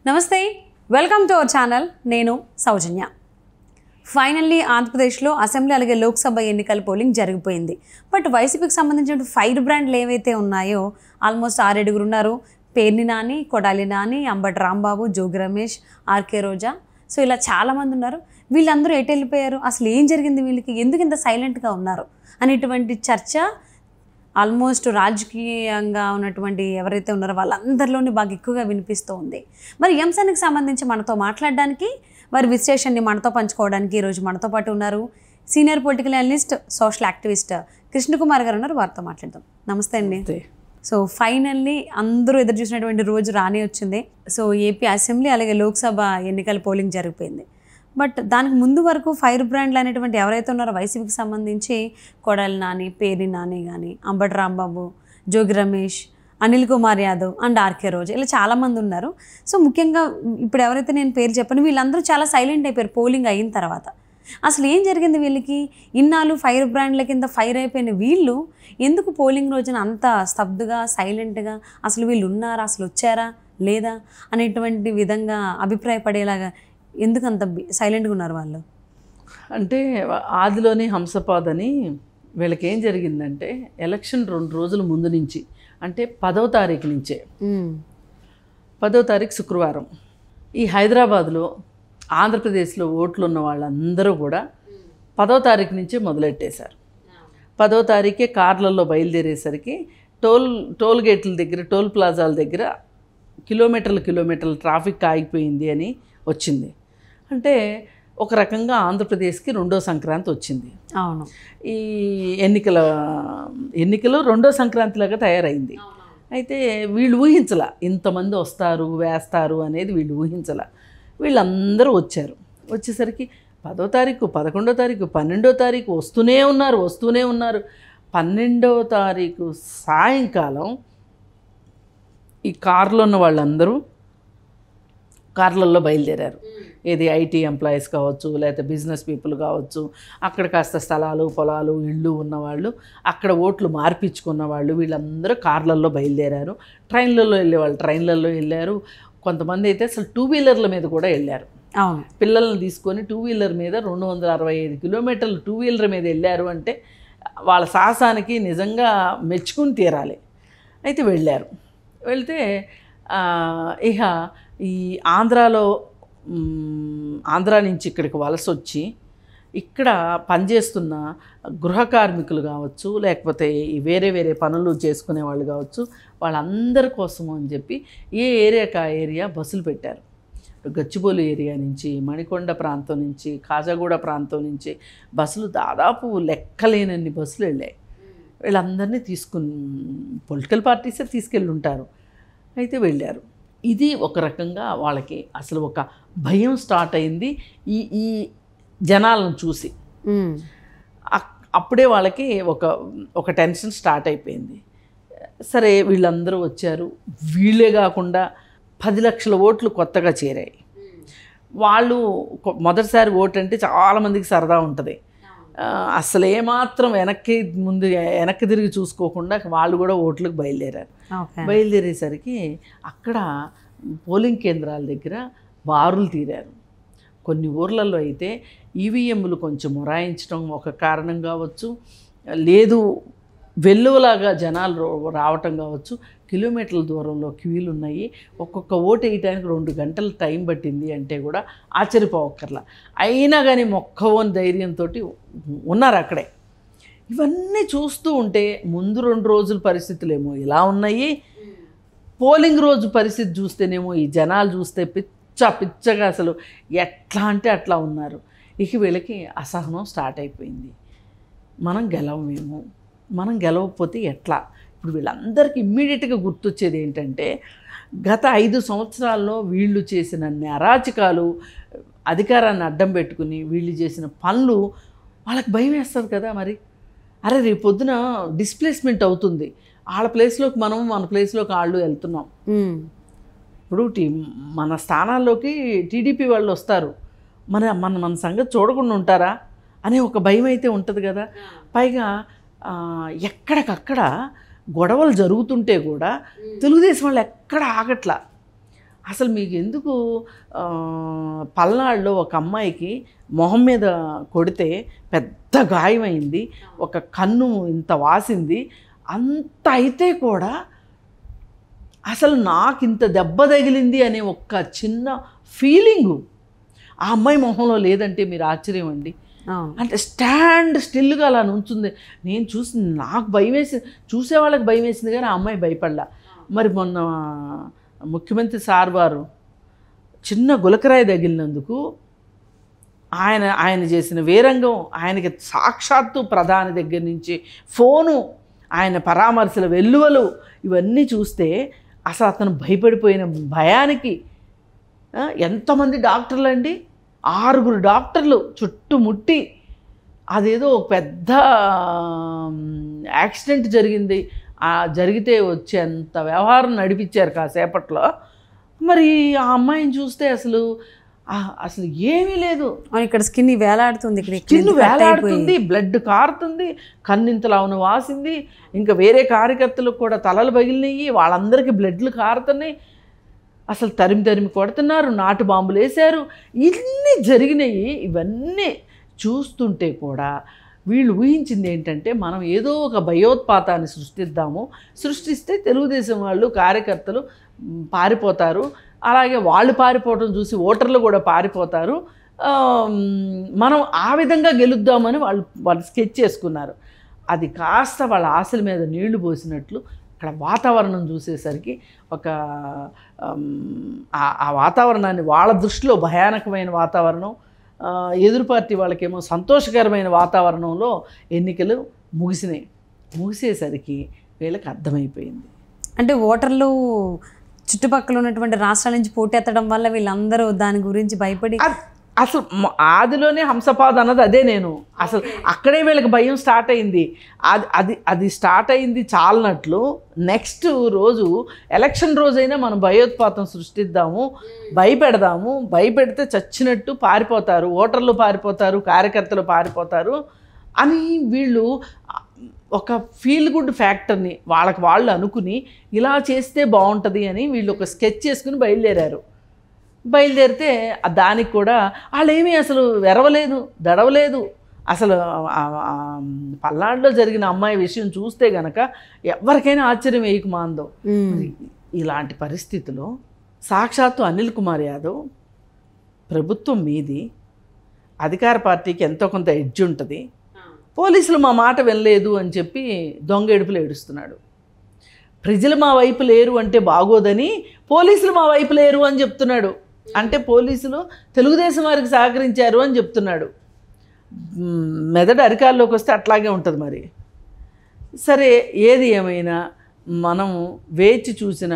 నమస్తే, welcome to our channel. నేను సౌజన్య. Finally ఆంధ్రప్రదేశ్లో అసెంబ్లీ అలాగే లోక్సభ ఎన్నికల పోలింగ్ జరిగిపోయింది. బట్ వైసీపీకి సంబంధించిన ఫైర్ బ్రాండ్లు ఏవైతే ఉన్నాయో ఆల్మోస్ట్ 6 ఉన్నారు. పేర్ని నాని, కొడాలి నాని, అంబటి రాంబాబు, జోగి రమేష్, ఆర్కే రోజా. సో ఇలా చాలామంది ఉన్నారు. వీళ్ళందరూ ఎటు వెళ్ళిపోయారు, అసలు ఏం జరిగింది, వీళ్ళకి ఎందుకు ఇంత సైలెంట్గా ఉన్నారు అనేటువంటి చర్చ ఆల్మోస్ట్ రాజకీయంగా ఉన్నటువంటి ఎవరైతే ఉన్నారో వాళ్ళందరిలోనే బాగా ఎక్కువగా వినిపిస్తూ ఉంది. మరి ఈ అంశానికి సంబంధించి మనతో మాట్లాడడానికి, వారి విశ్లేషణని మనతో పంచుకోవడానికి ఈరోజు మనతో పాటు ఉన్నారు senior political analyst, social activist Krishna Kumar గారు ఉన్నారు. వారితో మాట్లాడదాం. నమస్తే అండి. సో ఫైనల్లీ అందరూ ఎదురు చూసినటువంటి రోజు రాని వచ్చింది. సో ఏపీ అసెంబ్లీ అలాగే లోక్సభ ఎన్నికల పోలింగ్ జరిగిపోయింది. బట్ దానికి ముందు వరకు ఫైర్ బ్రాండ్లు అనేటువంటి ఎవరైతే ఉన్నారో వైసీపీకి సంబంధించి కొడాలి నాని, పేర్ని నాని కానీ, అంబటి రాంబాబు, జోగి రమేష్, అనిల్ కుమార్ యాదవ్ అండ్ ఆర్కే రోజా, ఇలా చాలామంది ఉన్నారు. సో ముఖ్యంగా ఇప్పుడు ఎవరైతే నేను పేరు చెప్పాను వీళ్ళందరూ చాలా సైలెంట్ అయిపోయారు పోలింగ్ అయిన తర్వాత. అసలు ఏం జరిగింది వీళ్ళకి? ఇన్నాళ్ళు ఫైర్ బ్రాండ్ల కింద ఫైర్ అయిపోయిన వీళ్ళు ఎందుకు పోలింగ్ రోజున అంత స్తబ్దుగా సైలెంట్గా, అసలు వీళ్ళు ఉన్నారా, అసలు వచ్చారా లేదా అనేటువంటి విధంగా అభిప్రాయపడేలాగా ఎందుకు అంత సైలెంట్గా ఉన్నారు వాళ్ళు? అంటే ఆదిలోని హంసపాద్ అని వీళ్ళకి ఏం జరిగిందంటే ఎలక్షన్ 2 రోజుల ముందు నుంచి, అంటే 10వ తారీఖు నుంచే, 10వ తారీఖు శుక్రవారం ఈ హైదరాబాద్లో ఆంధ్రప్రదేశ్లో ఓట్లు ఉన్న వాళ్ళందరూ కూడా 10వ తారీఖు నుంచే మొదలెట్టేశారు. 10వ తారీఖే కార్లలో బయలుదేరేసరికి టోల్ గేట్ల దగ్గర, టోల్ ప్లాజాల దగ్గర కిలోమీటర్ల ట్రాఫిక్ ఆగిపోయింది అని వచ్చింది. అంటే ఒక రకంగా ఆంధ్రప్రదేశ్కి 2వ సంక్రాంతి వచ్చింది. అవును, ఈ ఎన్నికలు 2వ సంక్రాంతిలాగా తయారైంది. అయితే వీళ్ళు ఊహించలా ఇంతమంది వస్తారు వేస్తారు అనేది, వీళ్ళు ఊహించలా. వీళ్ళందరూ వచ్చారు. వచ్చేసరికి 10వ తారీఖు, 11వ తారీఖు, 12వ తారీఖు వస్తూనే ఉన్నారు. 12వ తారీఖు సాయంకాలం ఈ కార్లో ఉన్న వాళ్ళందరూ కార్లలో బయలుదేరారు. ఏది ఐటీ ఎంప్లాయీస్ కావచ్చు, లేకపోతే బిజినెస్ పీపుల్ కావచ్చు, అక్కడ కాస్త స్థలాలు, పొలాలు, ఇళ్ళు ఉన్నవాళ్ళు, అక్కడ ఓట్లు మార్పించుకున్న వాళ్ళు, వీళ్ళందరూ కార్లలో బయలుదేరారు. ట్రైన్లలో వెళ్ళేవాళ్ళు ట్రైన్లలో వెళ్ళారు. కొంతమంది అయితే అసలు 2 వీలర్ల మీద కూడా వెళ్ళారు. పిల్లల్ని తీసుకొని 2 వీలర్ మీద 265 కిలోమీటర్లు 2 వీలర్ మీద వెళ్ళారు అంటే వాళ్ళ సాహసానికి నిజంగా మెచ్చుకుని తీరాలి. అయితే వెళ్ళారు. వెళ్తే ఇక ఈ ఆంధ్రా నుంచి ఇక్కడికి వలస వచ్చి ఇక్కడ పనిచేస్తున్న గృహ కార్మికులు కావచ్చు, లేకపోతే వేరే పనులు చేసుకునే వాళ్ళు కావచ్చు, వాళ్ళందరి కోసము అని చెప్పి ఏ ఏరియాకి ఆ ఏరియా బస్సులు పెట్టారు. గచ్చిబౌలి ఏరియా నుంచి, మణికొండ ప్రాంతం నుంచి, కాజాగూడ ప్రాంతం నుంచి బస్సులు దాదాపు లెక్కలేనన్ని బస్సులు వెళ్ళాయి. వీళ్ళందరినీ పొలిటికల్ పార్టీసే తీసుకెళ్ళి ఉంటారు. అయితే వెళ్ళారు. ఇది ఒక రకంగా వాళ్ళకి అసలు ఒక భయం స్టార్ట్ అయింది ఈ జనాలను చూసి. అప్పుడే వాళ్ళకి ఒక టెన్షన్ స్టార్ట్ అయిపోయింది. సరే వీళ్ళందరూ వచ్చారు. వీళ్ళే కాకుండా 10 లక్షల ఓట్లు కొత్తగా చేరాయి. వాళ్ళు మొదటిసారి ఓటు అంటే చాలామందికి సరదా ఉంటుంది. అసలు ఏమాత్రం వెనక్కి తిరిగి చూసుకోకుండా వాళ్ళు కూడా ఓట్లకు బయలుదేరారు. బయలుదేరేసరికి అక్కడ పోలింగ్ కేంద్రాల దగ్గర బారులు తీరారు. కొన్ని ఊర్లలో అయితే ఈవీఎంలు కొంచెం మొరాయించడం ఒక కారణం కావచ్చు, లేదు వెల్లువలాగా జనాలు రావటం కావచ్చు. కిలోమీటర్ల దూరంలో క్యూలు ఉన్నాయి. ఒక్కొక్క ఓటు వేయడానికి 2 గంటల టైం పట్టింది అంటే కూడా ఆశ్చర్యపోవక్కర్లా. అయినా కానీ మొక్కవోని ధైర్యంతో ఉన్నారు అక్కడే. ఇవన్నీ చూస్తూ ఉంటే ముందు 2 రోజుల పరిస్థితులేమో ఇలా ఉన్నాయి, పోలింగ్ రోజు పరిస్థితి చూస్తేనేమో ఈ జనాలు చూస్తే పిచ్చగా అసలు ఎట్లా అంటే అట్లా ఉన్నారు. ఇక వీళ్ళకి అసహనం స్టార్ట్ అయిపోయింది. మనం గెలవకపోతే ఎట్లా? ఇప్పుడు వీళ్ళందరికీ ఇమ్మీడియట్గా గుర్తొచ్చేది ఏంటంటే గత 5 సంవత్సరాల్లో వీళ్ళు చేసిన అరాచకాలు, అధికారాన్ని అడ్డం పెట్టుకుని వీళ్ళు చేసిన పనులు వాళ్ళకి భయం వేస్తుంది కదా. మరి అరే రేపు పొద్దున డిస్ప్లేస్మెంట్ అవుతుంది, వాళ్ళ ప్లేస్లోకి మనం, మన ప్లేస్లోకి వాళ్ళు వెళ్తున్నాం. ఇప్పుడు మన స్థానాల్లోకి టీడీపీ వాళ్ళు వస్తారు, మన సంగతి చూడకుండా ఉంటారా అనే ఒక భయం అయితే ఉంటుంది కదా. పైగా ఎక్కడికక్కడ గొడవలు జరుగుతుంటే కూడా తెలుగుదేశం వాళ్ళు ఎక్కడ ఆగట్లా. అసలు మీకు ఎందుకు పల్నాడులో ఒక అమ్మాయికి మొహం మీద కొడితే పెద్ద గాయమైంది, ఒక కన్ను ఇంత వాసింది, అంత అయితే కూడా అసలు నాకు ఇంత దెబ్బ తగిలింది అనే ఒక చిన్న ఫీలింగు ఆ అమ్మాయి మొహంలో లేదంటే మీరు ఆశ్చర్యం అండి. అంటే స్టాండ్ స్టిల్గా అలా నుంచుంది. నేను చూసి నాకు భయం వేసింది, చూసే వాళ్ళకి భయం వేసింది కానీ ఆ అమ్మాయి భయపడలా. మరి మొన్న ముఖ్యమంత్రి సార్ వారు చిన్న గులకరాయి తగిలినందుకు ఆయన చేసిన వీరంగం, ఆయనకి సాక్షాత్తు ప్రధాని దగ్గర నుంచి ఫోను, ఆయన పరామర్శల వెల్లువలు ఇవన్నీ చూస్తే అసలు అతను భయపడిపోయిన భయానికి ఎంతమంది డాక్టర్లు అండి, 6 డాక్టర్లు చుట్టుముట్టి అదేదో పెద్ద యాక్సిడెంట్ జరిగింది, జరిగితే వచ్చేంత వ్యవహారం నడిపించారు కాసేపట్లో. మరి ఆ అమ్మాయిని చూస్తే అసలు ఏమీ లేదు. ఇక్కడ స్కిన్ వేలాడుతుంది, స్కిన్ వేలాడుతుంది, బ్లడ్ కారుతుంది, కన్నింతలా వాసింది, ఇంకా వేరే కార్యకర్తలకు కూడా తలలు పగిలినాయి, వాళ్ళందరికీ బ్లడ్లు కారుతున్నాయి, అసలు తరిమి కొడుతున్నారు, నాటు బాంబులు వేశారు, ఇన్ని జరిగినాయి. ఇవన్నీ చూస్తుంటే కూడా వీళ్ళు ఊహించింది ఏంటంటే మనం ఏదో ఒక భయోత్పాతాన్ని సృష్టిస్తే తెలుగుదేశం వాళ్ళు కార్యకర్తలు పారిపోతారు, అలాగే వాళ్ళు పారిపోవడం చూసి ఓటర్లు కూడా పారిపోతారు, మనం ఆ విధంగా గెలుద్దామని వాళ్ళు స్కెచ్ చేసుకున్నారు. అది కాస్త వాళ్ళ ఆశల మీద నీళ్లు పోసినట్లు అక్కడ వాతావరణం చూసేసరికి ఆ వాతావరణాన్ని వాళ్ళ దృష్టిలో భయానకమైన వాతావరణం, ఎదురు పార్టీ వాళ్ళకేమో సంతోషకరమైన వాతావరణంలో ఎన్నికలు ముగిసేసరికి వీళ్ళకి అర్థమైపోయింది. అంటే ఓటర్లు చుట్టుపక్కల ఉన్నటువంటి రాష్ట్రాల నుంచి పోటెత్తడం వల్ల వీళ్ళందరూ దాని గురించి భయపడి అసలు ఆదిలోనే హంసపాద్ అన్నది అదే. నేను అసలు అక్కడే వీళ్ళకి భయం స్టార్ట్ అయింది. అది స్టార్ట్ అయింది చాలనట్లు నెక్స్ట్ రోజు ఎలక్షన్ రోజైనా మనం భయోత్పాతం సృష్టిద్దాము, భయపెడితే చచ్చినట్టు పారిపోతారు, ఓటర్లు పారిపోతారు, కార్యకర్తలు పారిపోతారు అని వీళ్ళు ఒక ఫీల్ గుడ్ ఫ్యాక్టర్ని వాళ్ళు అనుకుని ఇలా చేస్తే బాగుంటుంది అని వీళ్ళు ఒక స్కెచ్ చేసుకుని బయలుదేరితే దానికి కూడా వాళ్ళేమీ అసలు వెరవలేదు, దడవలేదు. అసలు పల్నాడులో జరిగిన అమ్మాయి విషయం చూస్తే గనక ఎవరికైనా ఆశ్చర్యం వేయకుమాందో. ఇలాంటి పరిస్థితిలో సాక్షాత్తు అనిల్ కుమార్ యాదవ్ ప్రభుత్వం మీది, అధికార పార్టీకి ఎంతో కొంత ఎడ్జ్ ఉంటుంది, పోలీసులు మా మాట వినలేదు అని చెప్పి దొంగ ఏడుపులు ఏడుస్తున్నాడు. ప్రజలు మా వైపు లేరు అంటే బాగోదని పోలీసులు మా వైపు లేరు అని చెప్తున్నాడు. అంటే పోలీసులు తెలుగుదేశం వారికి సహకరించారు అని చెప్తున్నాడు. మెదడు అరికాల్లోకి వస్తే అట్లాగే ఉంటుంది. మరి సరే, ఏది ఏమైనా మనం వేచి చూసిన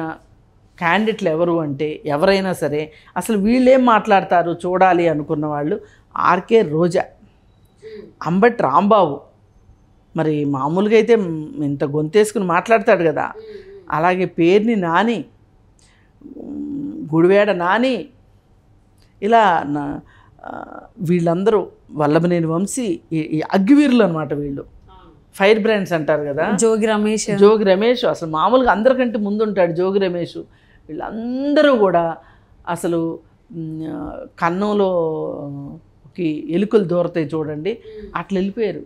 క్యాండిడేట్లు ఎవరు అంటే ఎవరైనా సరే అసలు వీళ్ళేం మాట్లాడతారు చూడాలి అనుకున్న వాళ్ళు ఆర్కే రోజా, అంబటి రాంబాబు, మరి మామూలుగా అయితే ఇంత గొంతేసుకుని మాట్లాడతాడు కదా, అలాగే పేర్ని నాని, గుడివేడ నాని, ఇలా వీళ్ళందరూ వల్లభనేని వంశీ, ఈ అగ్గివీరులు అనమాట వీళ్ళు, ఫైర్ బ్రాండ్స్ అంటారు కదా, జోగి రమేష్ అసలు మామూలుగా అందరికంటే ముందు ఉంటాడు జోగి రమేష్. వీళ్ళందరూ కూడా అసలు కన్నంలో ఎలుకలు దూరతాయి చూడండి, అట్లా వెళ్ళిపోయారు.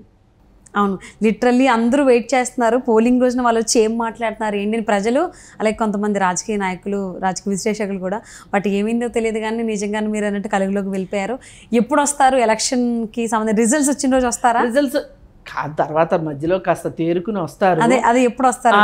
అవును, లిటరల్లీ అందరూ వెయిట్ చేస్తున్నారు పోలింగ్ రోజున వాళ్ళు వచ్చి ఏం మాట్లాడుతున్నారు ఏంటి ప్రజలు, అలాగే కొంతమంది రాజకీయ నాయకులు, రాజకీయ విశ్లేషకులు కూడా. బట్ ఏమైందో తెలియదు కానీ నిజంగానే మీరు అన్నట్టు కలుగులోకి వెళ్ళిపోయారు. ఎప్పుడు వస్తారు ఎలక్షన్కి సంబంధించి? రిజల్ట్స్ వచ్చిన రోజు వస్తారా? రిజల్ట్స్ తర్వాత మధ్యలో కాస్త తేరుకుని వస్తారు. అదే ఎప్పుడు వస్తారు?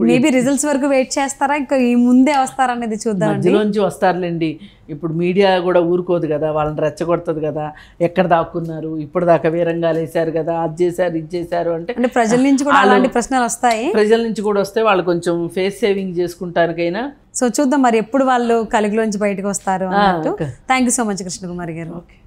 మేబీ రిజల్ట్స్ వరకు వెయిట్ చేస్తారా, ఇంకా ఈ ముందే వస్తారా అనేది చూద్దాం. మధ్యలోంచి వస్తారులేండి. ఇప్పుడు మీడియా కూడా ఊరుకోదు కదా, వాళ్ళని రెచ్చగొడుతుంది కదా, ఎక్కడ దాక్కున్నారు, ఇప్పుడు దాకా వీరంగాలు వేశారు కదా, అది చేశారు ఇది చేశారు అంటే ప్రజల నుంచి కూడా అలాంటి ప్రశ్నలు వస్తాయి. ప్రజల నుంచి కూడా వస్తే వాళ్ళు కొంచెం ఫేస్ సేవింగ్ చేసుకుంటానికైనా. సో చూద్దాం మరి ఎప్పుడు వాళ్ళు కలుగులోంచి బయటకు వస్తారు అన్నట్టు. Thank you so much Krishnakumari గారు. ఓకే.